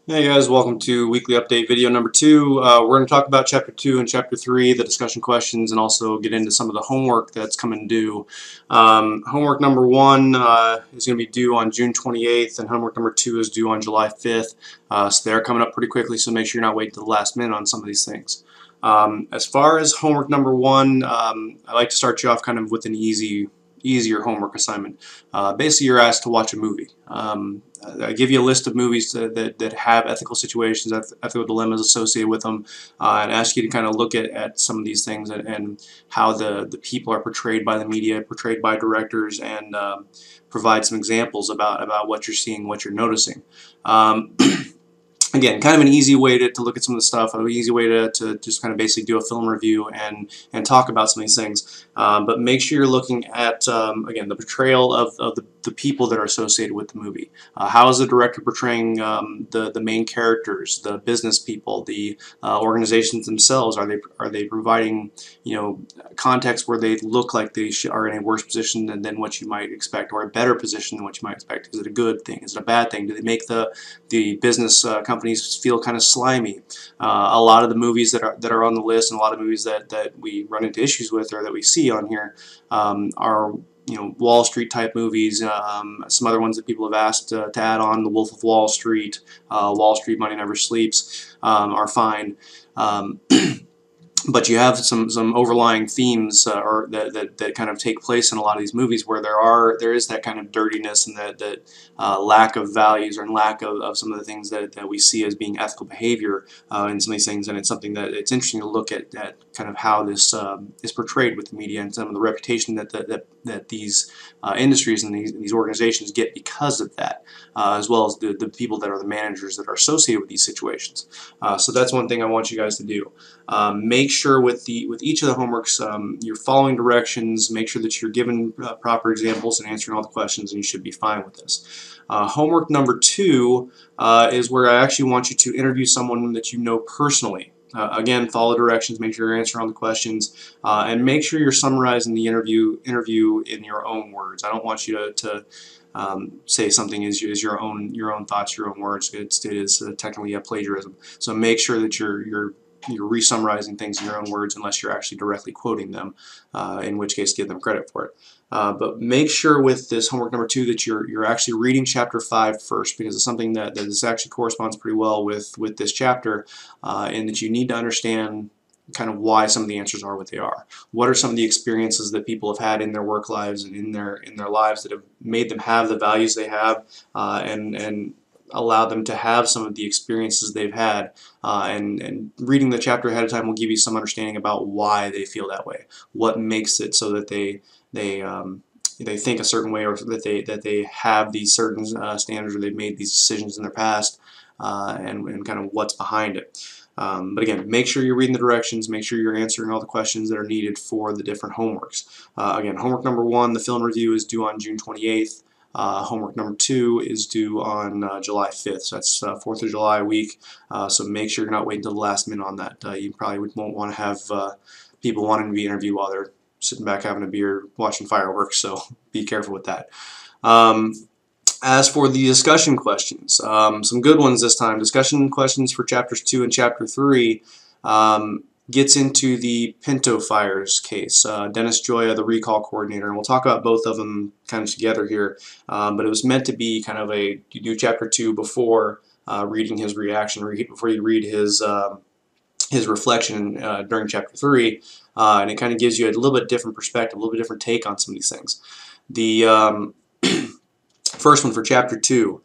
Hey guys, welcome to weekly update video number 2. We're going to talk about chapter 2 and chapter 3, the discussion questions, and also get into some of the homework that's coming due. Homework number 1 is going to be due on June 28th, and homework number 2 is due on July 5th. So they're coming up pretty quickly, so make sure you're not waiting to the last minute on some of these things. As far as homework number 1, I like to start you off kind of with an easier homework assignment. Basically, you're asked to watch a movie. I give you a list of movies that have ethical situations, ethical dilemmas associated with them, and ask you to kind of look at some of these things and how the people are portrayed by the media, portrayed by directors, and provide some examples about what you're seeing, what you're noticing. Again, kind of an easy way to look at some of the stuff, an easy way to just kind of basically do a film review and talk about some of these things. But make sure you're looking at, again, the portrayal of the people that are associated with the movie. How is the director portraying the main characters, the business people, the organizations themselves? Are they providing, context where they look like they are in a worse position than what you might expect, or a better position than what you might expect? Is it a good thing? Is it a bad thing? Do they make the business companies feel kind of slimy? A lot of the movies that are on the list, and a lot of movies that we run into issues with or that we see on here are Wall Street type movies. Some other ones that people have asked to add on: The Wolf of Wall Street, Wall Street Money Never Sleeps, are fine. But you have some overlying themes or that kind of take place in a lot of these movies where there is that kind of dirtiness and that lack of values or lack of some of the things that we see as being ethical behavior in some of these things. And it's something that it's interesting to look at kind of how this is portrayed with the media and some of the reputation that these industries and these organizations get because of that, as well as the people that are the managers that are associated with these situations. So that's one thing I want you guys to do. Make sure with each of the homeworks you're following directions. Make sure that you're given proper examples and answering all the questions, and you should be fine with this. Homework number 2 is where I actually want you to interview someone that you know personally. Again, follow directions, make sure you're answering all the questions, and make sure you're summarizing the interview in your own words. I don't want you to say something is your own thoughts, your own words. It is technically a plagiarism. So make sure that you're re-summarizing things in your own words, unless you're actually directly quoting them, in which case give them credit for it. But make sure with this homework number 2 that you're actually reading chapter 5 first, because it's something that this actually corresponds pretty well with this chapter, and that you need to understand kind of why some of the answers are what they are. What are some of the experiences that people have had in their work lives and in their lives that have made them have the values they have, and allow them to have some of the experiences they've had, and reading the chapter ahead of time will give you some understanding about why they feel that way, what makes it so that they think a certain way, or that they have these certain standards, or they've made these decisions in their past, and kind of what's behind it. But again, make sure you're reading the directions, make sure you're answering all the questions that are needed for the different homeworks. Again, homework number 1, the film review, is due on June 28th. Homework number 2 is due on July 5th, so that's 4th of July week, so make sure you're not waiting until the last minute on that. You probably won't want to have people wanting to be interviewed while they're sitting back having a beer watching fireworks, so be careful with that. As for the discussion questions, some good ones this time. Discussion questions for chapters 2 and chapter 3 gets into the Pinto Fires case. Dennis Joya, the recall coordinator, and we'll talk about both of them kind of together here, but it was meant to be kind of you do chapter 2 before reading his reaction, before you read his reflection during chapter 3, and it kind of gives you a little bit different perspective, a little bit different take on some of these things. The first one for chapter 2,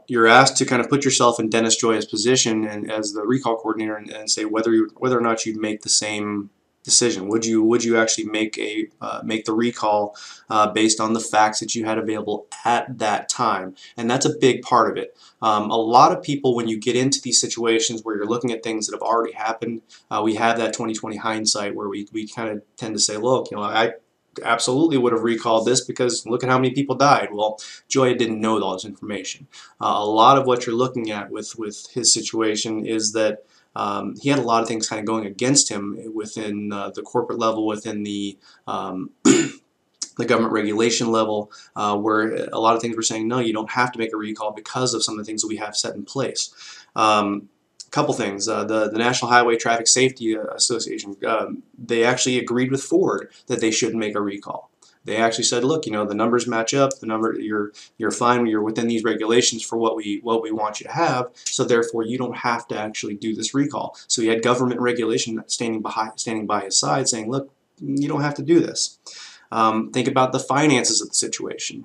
you're asked to kind of put yourself in Dennis Joya's position and as the recall coordinator, and say whether or not you'd make the same decision. Would you actually make the recall based on the facts that you had available at that time? And that's a big part of it. A lot of people, when you get into these situations where you're looking at things that have already happened, we have that 20/20 hindsight where we kind of tend to say, look, I absolutely would have recalled this because look at how many people died. Well, Joya didn't know all this information. A lot of what you're looking at with his situation is that he had a lot of things kind of going against him within the corporate level, within the the government regulation level, where a lot of things were saying, no, you don't have to make a recall because of some of the things that we have set in place. Couple things. The National Highway Traffic Safety Association, they actually agreed with Ford that they shouldn't make a recall. They actually said, look, the numbers match up. The number you're fine. You're within these regulations for what we want you to have. So therefore, you don't have to actually do this recall. So he had government regulation standing by his side, saying, look, you don't have to do this. Think about the finances of the situation.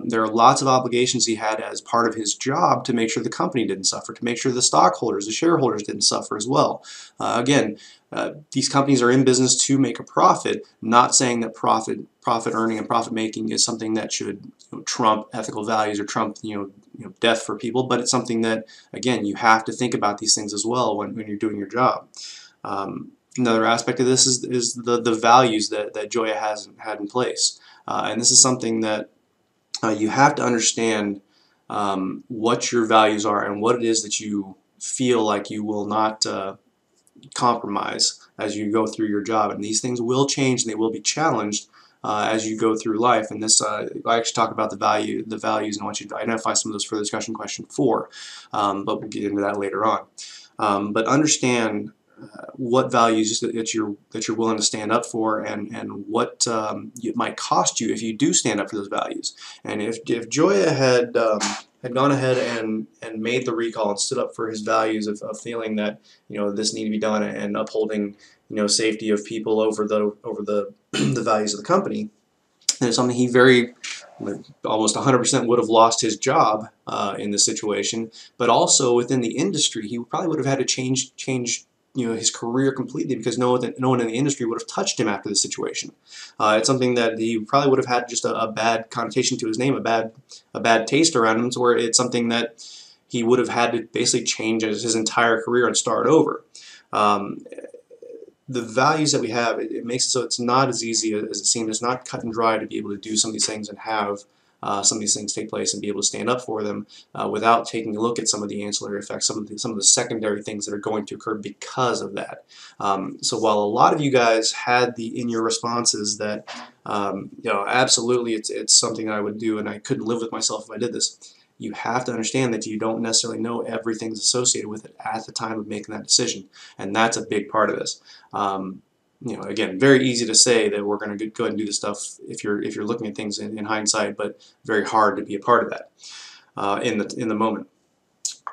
There are lots of obligations he had as part of his job to make sure the company didn't suffer, to make sure the stockholders, the shareholders didn't suffer as well. Again, these companies are in business to make a profit, not saying that profit earning and profit making is something that should trump ethical values or trump death for people, but it's something that, again, you have to think about these things as well when you're doing your job. Another aspect of this is the values that Gioia has had in place. And this is something that you have to understand what your values are and what it is that you feel like you will not compromise as you go through your job. And these things will change and they will be challenged as you go through life. And this, I actually talk about the values, and I want you to identify some of those for discussion question 4, but we'll get into that later on. But understand what values that you're willing to stand up for, and what it might cost you if you do stand up for those values. And if Gioia had gone ahead and made the recall and stood up for his values of feeling that this need to be done and upholding safety of people over the the values of the company, then it's something he almost 100% would have lost his job in this situation. But also within the industry, he probably would have had to change his career completely, because no one in the industry would have touched him after the situation. It's something that he probably would have had just a bad connotation to his name, a bad taste around him, to where it's something that he would have had to basically change his entire career and start over. The values that we have, it makes it so it's not as easy as it seems. It's not cut and dry to be able to do some of these things and have some of these things take place and be able to stand up for them without taking a look at some of the ancillary effects, some of the secondary things that are going to occur because of that. So while a lot of you guys had in your responses that absolutely it's something that I would do and I couldn't live with myself if I did this, you have to understand that you don't necessarily know everything's associated with it at the time of making that decision, and that's a big part of this. Again, very easy to say that we're going to go ahead and do this stuff if you're looking at things in hindsight, but very hard to be a part of that in the moment.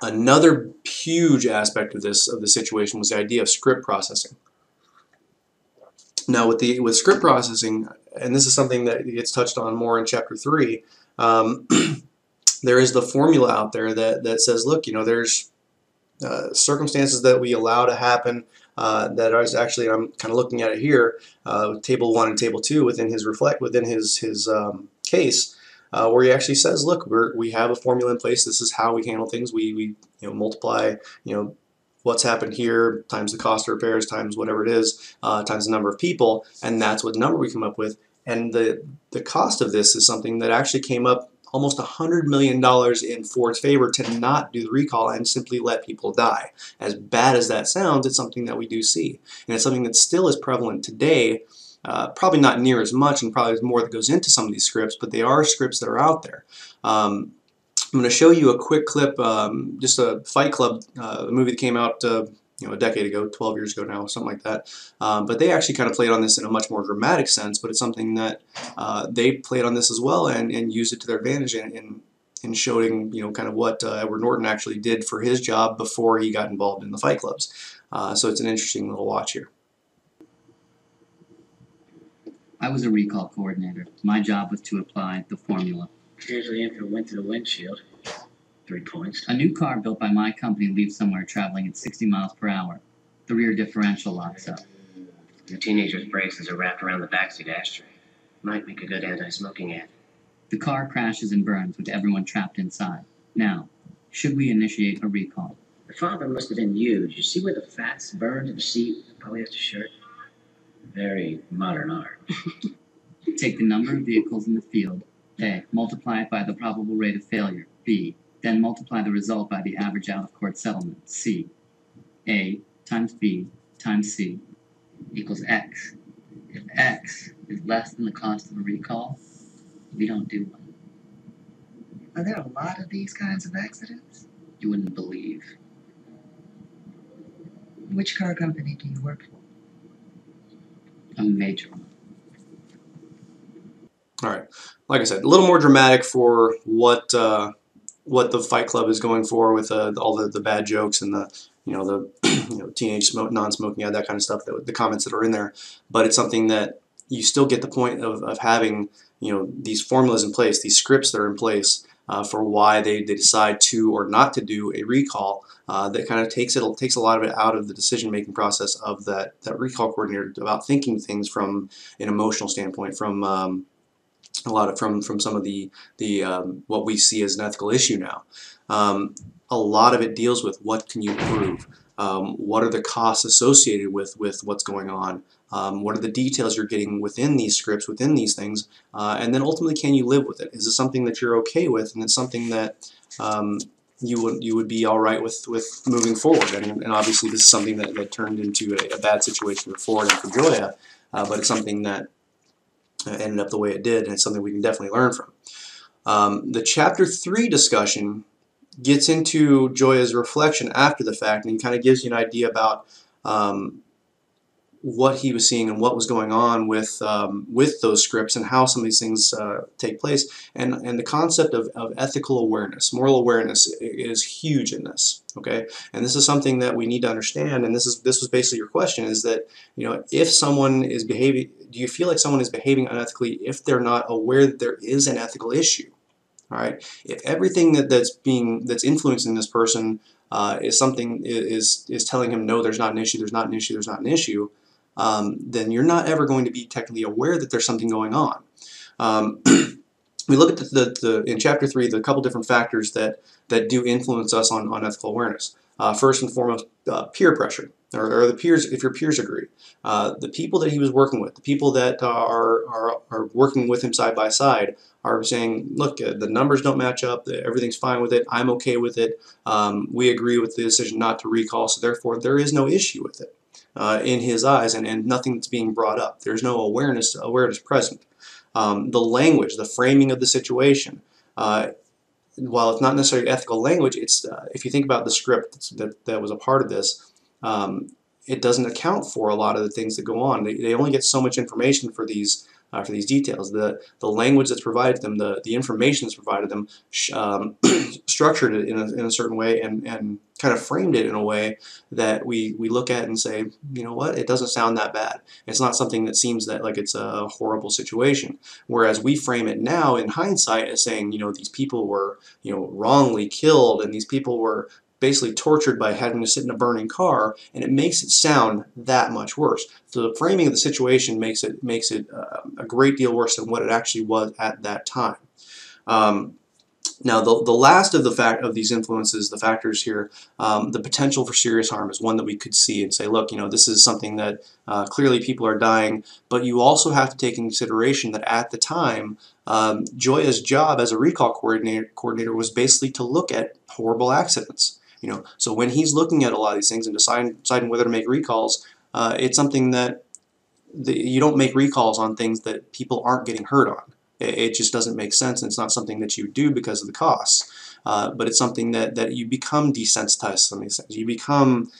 Another huge aspect of the situation was the idea of script processing. Now, with script processing, and this is something that gets touched on more in Chapter 3. There is the formula out there that says, look, there's circumstances that we allow to happen that is actually, I'm kind of looking at it here, Table 1 and Table 2 within his case, where he actually says, look, we have a formula in place. This is how we handle things. We multiply what's happened here times the cost of repairs times whatever it is times the number of people, and that's what number we come up with. And the cost of this is something that actually came up almost $100 million in Ford's favor to not do the recall and simply let people die. As bad as that sounds, it's something that we do see. And it's something that still is prevalent today, probably not near as much, and probably more that goes into some of these scripts, but they are scripts that are out there. I'm going to show you a quick clip, just a Fight Club, a movie that came out a decade ago, 12 years ago now, something like that. But they actually kind of played on this in a much more dramatic sense, but it's something that they played on this as well and used it to their advantage in showing, kind of what Edward Norton actually did for his job before he got involved in the Fight Clubs. So it's an interesting little watch here. I was a recall coordinator. My job was to apply the formula. Usually if it went to the windshield. 3 points. A new car built by my company leaves somewhere traveling at 60 miles per hour. The rear differential locks up. The teenager's braces are wrapped around the backseat ashtray. Might make a good anti-smoking ad. The car crashes and burns with everyone trapped inside. Now, should we initiate a recall? The father must have been you. Did you see where the fat's burned in the seat? Polyester shirt. Very modern art. Take the number of vehicles in the field, A, multiply it by the probable rate of failure, B, then multiply the result by the average out-of-court settlement, C. A times B times C equals X. If X is less than the cost of a recall, we don't do one. Are there a lot of these kinds of accidents? You wouldn't believe. Which car company do you work for? A major one. All right, like I said, a little more dramatic for what the Fight Club is going for with all the bad jokes and the teenage non-smoking ad, that kind of stuff, the comments that are in there. But it's something that you still get the point of having these formulas in place, these scripts that are in place for why they decide to or not to do a recall. That kind of takes a lot of it out of the decision-making process of that recall coordinator about thinking things from an emotional standpoint, from a lot of from some of the what we see as an ethical issue now. A lot of it deals with what can you prove, what are the costs associated with what's going on, what are the details you're getting within these scripts, within these things, and then ultimately, can you live with it? Is it something that you're okay with, and it's something that you would be all right with moving forward? And obviously, this is something that turned into a bad situation for Ford and for Joya, but it's something that ended up the way it did, and it's something we can definitely learn from. The Chapter 3 discussion gets into Joya's reflection after the fact, and he kind of gives you an idea about what he was seeing and what was going on with those scripts and how some of these things take place, and the concept of ethical awareness, moral awareness is huge in this. Okay, and this is something that we need to understand. And this was basically your question: is that if someone is behaving, do you feel like someone is behaving unethically if they're not aware that there is an ethical issue? All right, if everything that's influencing this person is something is telling him no, there's not an issue, there's not an issue, there's not an issue. Then you're not ever going to be technically aware that there's something going on. We look at in Chapter 3, the couple different factors that do influence us on ethical awareness. First and foremost, peer pressure, or the peers, if your peers agree. The people that he was working with, the people that are working with him side by side, are saying, look, the numbers don't match up, everything's fine with it, I'm okay with it, we agree with the decision not to recall, so therefore there is no issue with it. In his eyes, and nothing that's being brought up. There's no awareness present. The language, the framing of the situation, while it's not necessarily ethical language, it's if you think about the script that was a part of this, it doesn't account for a lot of the things that go on. They only get so much information for these details. The language that's provided them, the information that's provided them, structured it in a certain way, and kind of framed it in a way that we look at and say, you know what, it doesn't sound that bad. It's not something that seems that like it's a horrible situation. Whereas we frame it now in hindsight as saying, these people were wrongly killed, and these people were basically tortured by having to sit in a burning car, and it makes it sound that much worse. So the framing of the situation makes it a great deal worse than what it actually was at that time. Now, the last of these influences, the factors here, the potential for serious harm is one that we could see and say, look, this is something that clearly people are dying, but you also have to take into consideration that at the time, Joya's job as a recall coordinator was basically to look at horrible accidents. So when he's looking at a lot of these things and deciding whether to make recalls, it's something that you don't make recalls on things that people aren't getting hurt on. It just doesn't make sense, and it's not something that you do because of the costs. But it's something that you become desensitized to some of these things. You become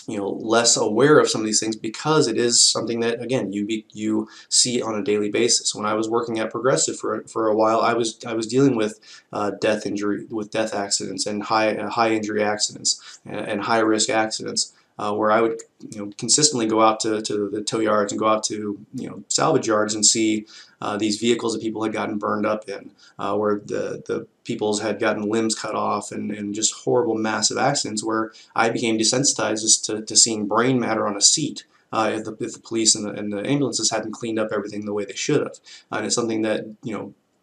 less aware of some of these things because it is something that, again, you see on a daily basis. When I was working at Progressive for a while, I was dealing with death accidents and high injury accidents and high risk accidents. Where I would consistently go out to the tow yards and go out to salvage yards and see these vehicles that people had gotten burned up in, where the peoples had gotten limbs cut off, and just horrible massive accidents where I became desensitized to seeing brain matter on a seat if the police and the ambulances hadn't cleaned up everything the way they should have. And it's something that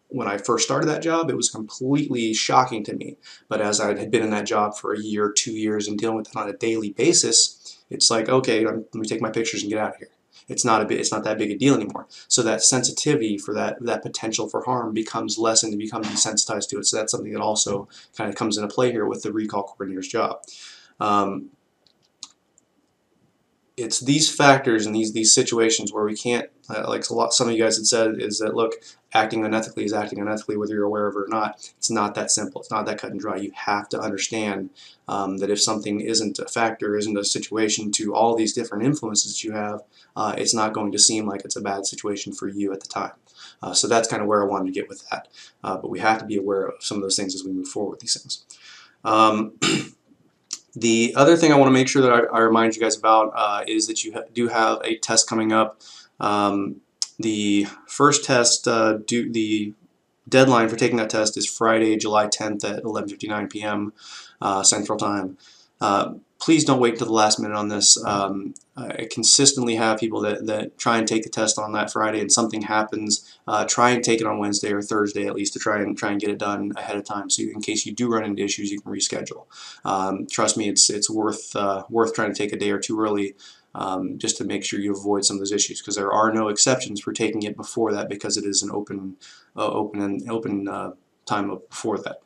when I first started that job, it was completely shocking to me. But as I had been in that job for a year, 2 years, and dealing with it on a daily basis, it's like, okay, let me take my pictures and get out of here. It's not that big a deal anymore. So that sensitivity for that potential for harm becomes less, and you become desensitized to it. So that's something that also kind of comes into play here with the recall coordinator's job. it's these factors and these situations where we can't, like some of you guys had said, is that look, acting unethically is acting unethically whether you're aware of it or not. It's not that simple. It's not that cut and dry. You have to understand that if something isn't a factor, isn't a situation to all these different influences that you have, it's not going to seem like it's a bad situation for you at the time. So that's kind of where I wanted to get with that. But we have to be aware of some of those things as we move forward with these things. The other thing I want to make sure that I remind you guys about is that you do have a test coming up. The first test, the deadline for taking that test is Friday, July 10th at 11:59 p.m. Central Time. Please don't wait until the last minute on this. I consistently have people that try and take the test on that Friday and something happens. Try and take it on Wednesday or Thursday at least to try and get it done ahead of time. So in case you do run into issues, you can reschedule. Trust me, it's worth trying to take a day or two early. Just to make sure you avoid some of those issues, because there are no exceptions for taking it before that, because it is an open time before that.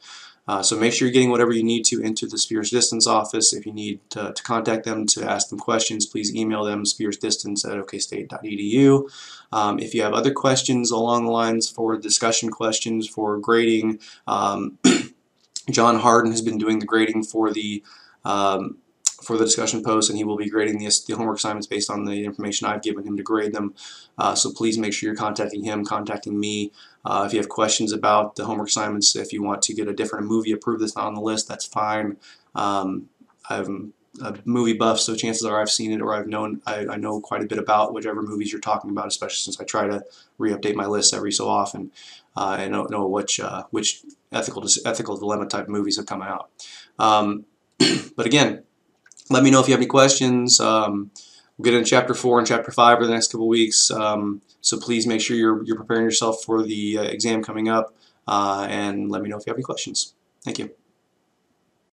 So make sure you're getting whatever you need to into the Spears Distance office. If you need to contact them to ask them questions, please email them spearsdistance@okstate.edu. If you have other questions along the lines for discussion questions for grading, John Harden has been doing the grading for the discussion posts, and he will be grading the homework assignments based on the information I've given him to grade them. So please make sure you're contacting him, contacting me. If you have questions about the homework assignments, if you want to get a different movie approved that's not on the list, that's fine. I'm a movie buff, so chances are I've seen it, or I know quite a bit about whichever movies you're talking about, especially since I try to re-update my lists every so often and know which ethical dilemma type movies have come out. But again, let me know if you have any questions. We'll get into Chapter 4 and Chapter 5 over the next couple weeks. So please make sure you're preparing yourself for the exam coming up, and let me know if you have any questions. Thank you.